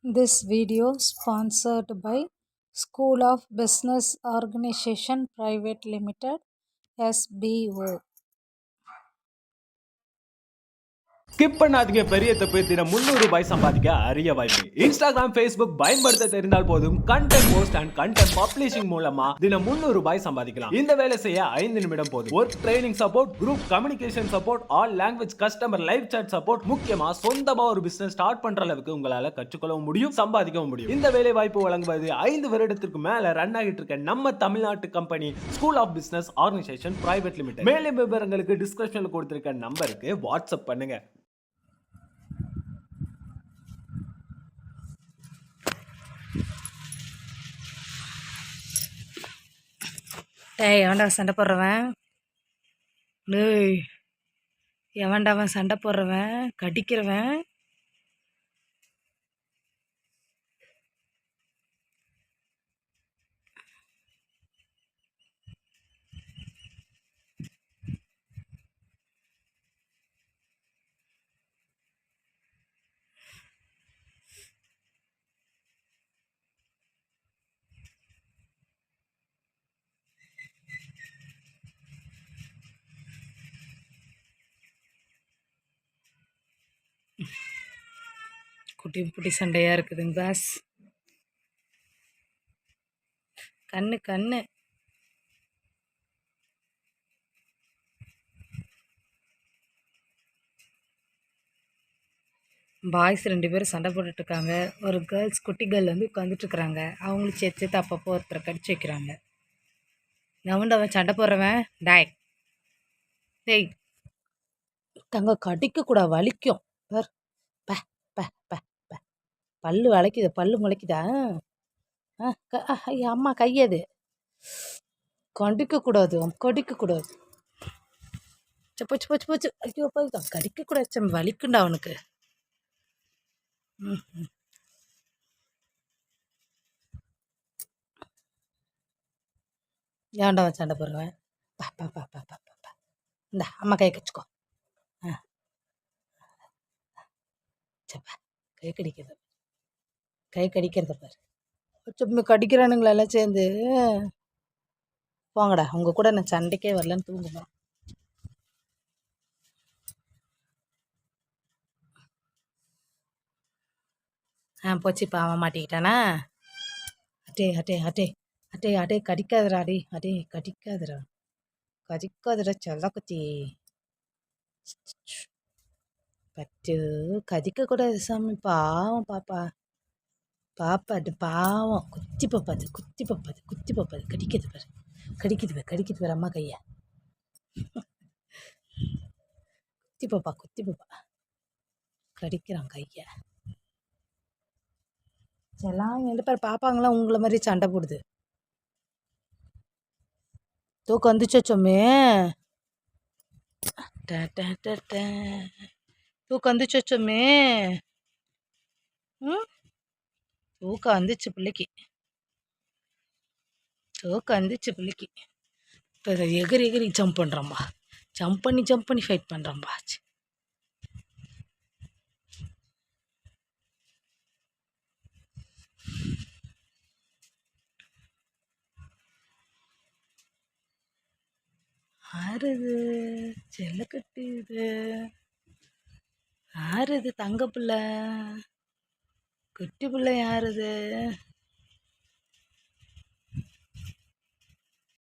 This video sponsored by School of Business Organization Private Limited SBO. Skip பண்ணாதீங்க பெரிய தப்பு. தினம் 300 ரூபாய் சம்பாதிக்க அரிய வாய்ப்பு. இன்ஸ்டாகிராம், ஃபேஸ்புக் பயன்படுத்த தெரிந்தால் போதும் content post and content publishing மூலமா தினம் 300 ரூபாய் சம்பாதிக்கலாம். இந்த வேலை செய்ய 5 நிமிடம் போதும். Work training support, group communication support, all language customer live chat support, முக்கியமா சொந்தமா ஒரு பிசினஸ் ஸ்டார்ட் பண்ற அளவுக்கு உங்களால கற்றுக்கொள்ளவும் முடியும், சம்பாதிக்கவும் முடியும். இந்த வேலை வாய்ப்பு வழங்குவது 5 வருடத்திற்கு மேல ரன் ஆகிட்டு இருக்க நம்ம தமிழ்நாட்டு company school of business organisation private limited. மேலும் விவரங்களுக்கு டிஸ்கிரிப்ஷன்ல கொடுத்திருக்க நம்பருக்கு வாட்ஸ்அப் பண்ணுங்க. டேய் எவன்டா சண்டை போடுறவன்? டேய் எவன்டாவன் சண்டை போடுறவன், கடிக்கிறவன்? குட்டி குட்டி சண்டையாக இருக்குதுங்க பாஸ். கண்ணு கண்ணு பாய்ஸ் 2 பேரும் சண்டை போட்டுட்ருக்காங்க. ஒரு கேர்ள்ஸ் குட்டி கேர்ள் வந்து உட்காந்துட்ருக்குறாங்க. அவங்களும் சேர்த்து சேர்த்து அப்பப்போ ஒருத்தரை கடிச்சு வைக்கிறாங்க. நவுண்டவன் சண்டை போடுறவன். டாய் டேய் தங்க கடிக்கக்கூடாது, வலிக்கும். பர் ப ப ப ப பல்லு வளைக்குது, பல்லு முளைக்குதா? அம்மா கையது கடிக்கக்கூடாது, கடிக்கக்கூடாது. போச்சு போச்சு போச்சு. ஐயோ போய் கடிக்கக்கூடாது, வலிக்குண்டா அவனுக்கு. ஏன்டா சண்டை போடுவேன்? பா பா பா பா பா பா இந்த அம்மா கை கடிச்சுக்கோ. சப்பா கை கடிக்கிறது, கை கடிக்கிறத பாரு. சும்மா கடிக்கிறானுங்களா எல்லாம் சேர்ந்து? போங்கடா, உங்கள் கூட நான் சண்டைக்கே வரலன்னு தூங்குவேன். போச்சுப்பா, அவன் மாட்டிக்கிட்டானா? அட்டே அட்டே அட்டே அட்டே அட்டே கடிக்காதரா, அடே அடே கடிக்காதரா, கடிக்காதரா செல்லக்குச்சி. பட்டு கடிக்கக்கூடாது சாமி, பாவம் பாப்பா, பாப்பா அது பாவம். குத்தி பாப்பாது, குத்தி பாப்பாது, குத்தி பாப்பாது. கடிக்கிறது பாரு, கடிக்குது பாரு, கடிக்குது பாரு அம்மா கையை. குத்தி பாப்பா, குத்தி பாப்பா, கடிக்கிறான் கையை. எல்லாம் எந்த பேர் பாப்பாங்களாம் உங்களை மாதிரி சண்டை போடுது. தூக்கம் வந்துச்சோ சொம்மே? தூக்கம் வந்துச்சோ சொம்மே? தூக்கம் வந்துச்சு பிள்ளைக்கு, தூக்கம் வந்துச்சு பிள்ளைக்கு. இப்போ எகிரி எகிரி ஜம்ப் பண்ணுறான்பா, ஜம்ப் பண்ணி ஃபைட் பண்ணுறான்பா. ஆறுது செல்லக்கட்டு, இது ஆறுது தங்க பிள்ளை, குட்டி பிள்ளை யாருது?